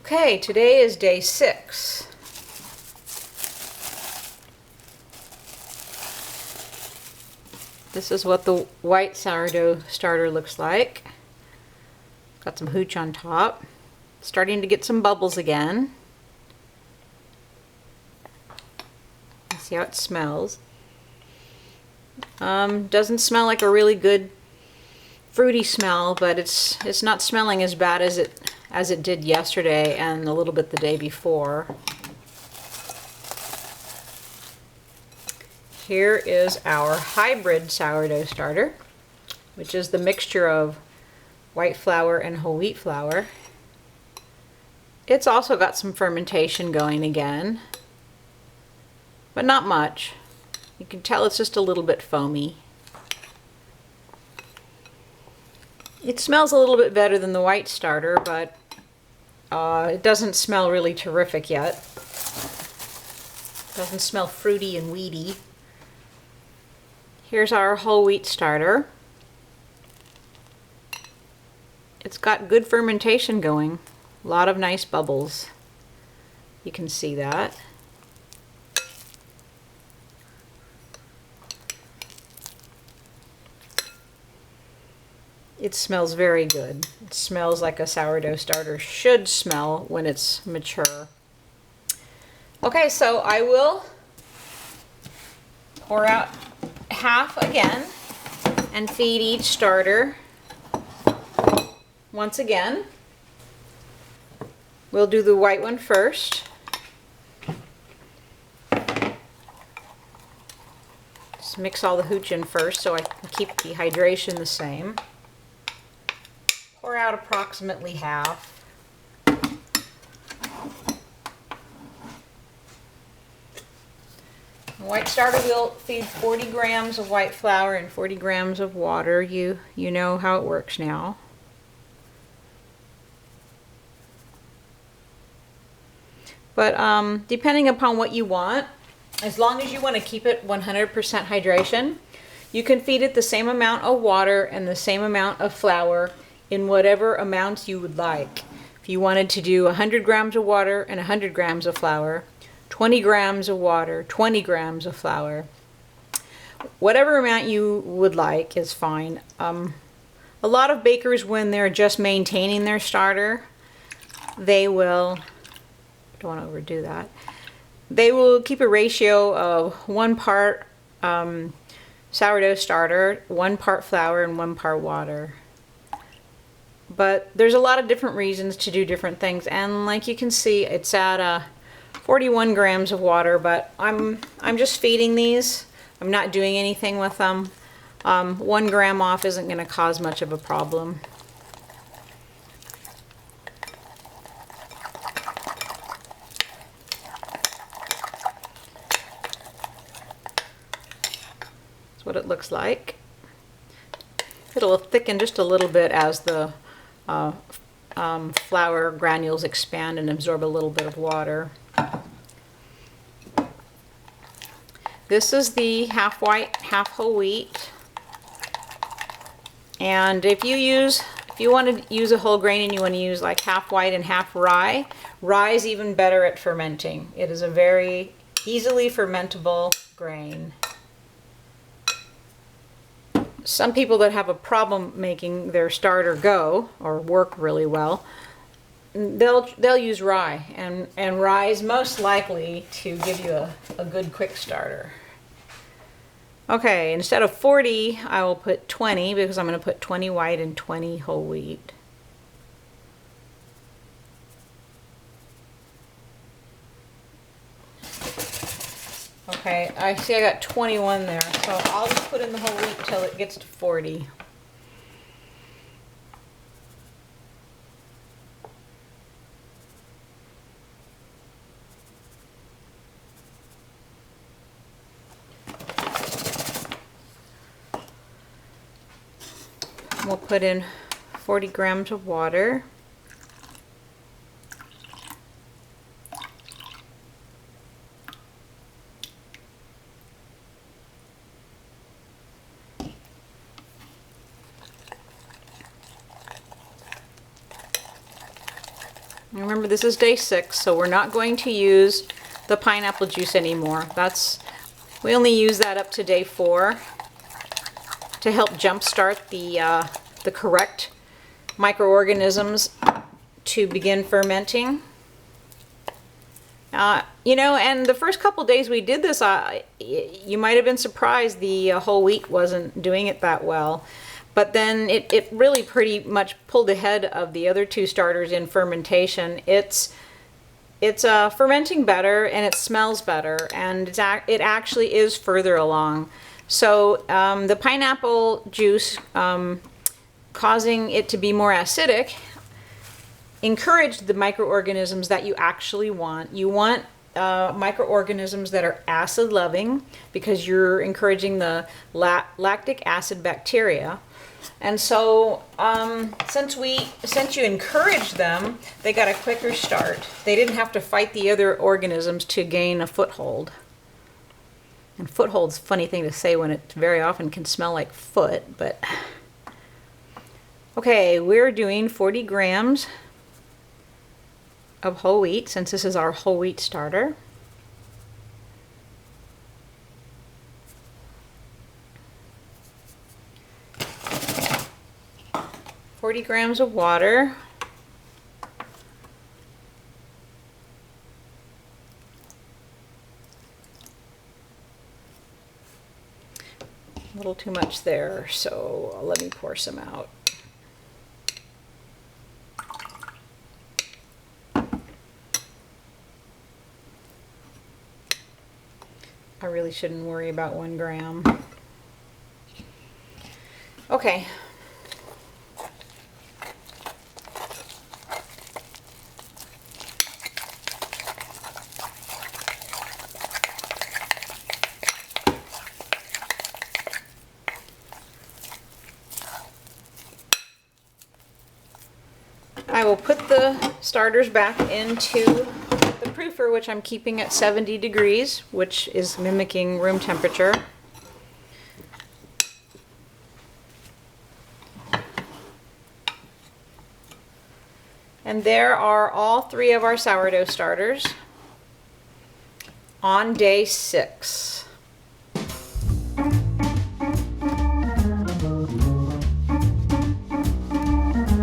Okay, today is day 6. This is what the white sourdough starter looks like. Got some hooch on top. Starting to get some bubbles again. See how it smells. Doesn't smell like a really good fruity smell, but it's not smelling as bad as it did yesterday and a little bit the day before. Here is our hybrid sourdough starter, which is the mixture of white flour and whole wheat flour. It's also got some fermentation going again, but not much. You can tell it's just a little bit foamy. It smells a little bit better than the white starter, but it doesn't smell really terrific yet. It doesn't smell fruity and weedy. Here's our whole wheat starter. It's got good fermentation going. A lot of nice bubbles. You can see that. It smells very good. It smells like a sourdough starter should smell when it's mature. Okay, so I will pour out half again and feed each starter once again. We'll do the white one first. Just mix all the hooch in first so I can keep the hydration the same. Pour out approximately half. The white starter will feed 40 grams of white flour and 40 grams of water. You know how it works now. But depending upon what you want, as long as you want to keep it 100% hydration, you can feed it the same amount of water and the same amount of flour in whatever amounts you would like. If you wanted to do 100 grams of water and 100 grams of flour, 20 grams of water, 20 grams of flour, whatever amount you would like is fine. A lot of bakers, when they're just maintaining their starter, they will, don't want to overdo that, they will keep a ratio of 1 part sourdough starter, 1 part flour, and 1 part water. But there's a lot of different reasons to do different things, and like you can see, it's at 41 grams of water, but I'm just feeding these. I'm not doing anything with them. 1 gram off isn't going to cause much of a problem. That's what it looks like. It'll thicken just a little bit as the flour granules expand and absorb a little bit of water. This is the half white, half whole wheat. And if you want to use a whole grain and you want to use like half white and half rye, rye is even better at fermenting. It is a very easily fermentable grain. Some people that have a problem making their starter go or work really well, they'll use rye, and rye is most likely to give you a good quick starter. Okay, instead of 40, I will put 20 because I'm going to put 20 white and 20 whole wheat. Okay, I see I got 21 there, so I'll just put in the whole wheat till it gets to 40. We'll put in 40 grams of water. Remember, this is day 6, so we're not going to use the pineapple juice anymore. We only use that up to day 4 to help jumpstart the correct microorganisms to begin fermenting. You know, and the first couple days we did this, you might have been surprised the whole wheat wasn't doing it that well. But then it really pretty much pulled ahead of the other 2 starters in fermentation. It's fermenting better, and it smells better, and it actually is further along. So the pineapple juice causing it to be more acidic encouraged the microorganisms that you actually want. You want microorganisms that are acid loving, because you're encouraging the lactic acid bacteria. And so since you encouraged them, they got a quicker start. They didn't have to fight the other organisms to gain a foothold. And foothold's a funny thing to say when it very often can smell like foot, but okay, we're doing 40 grams of whole wheat, since this is our whole wheat starter. $40 grams of water. A little too much there, so let me pour some out. I really shouldn't worry about 1 gram. Okay. I will put the starters back into the proofer, which I'm keeping at 70 degrees, which is mimicking room temperature. And there are all 3 of our sourdough starters on day 6.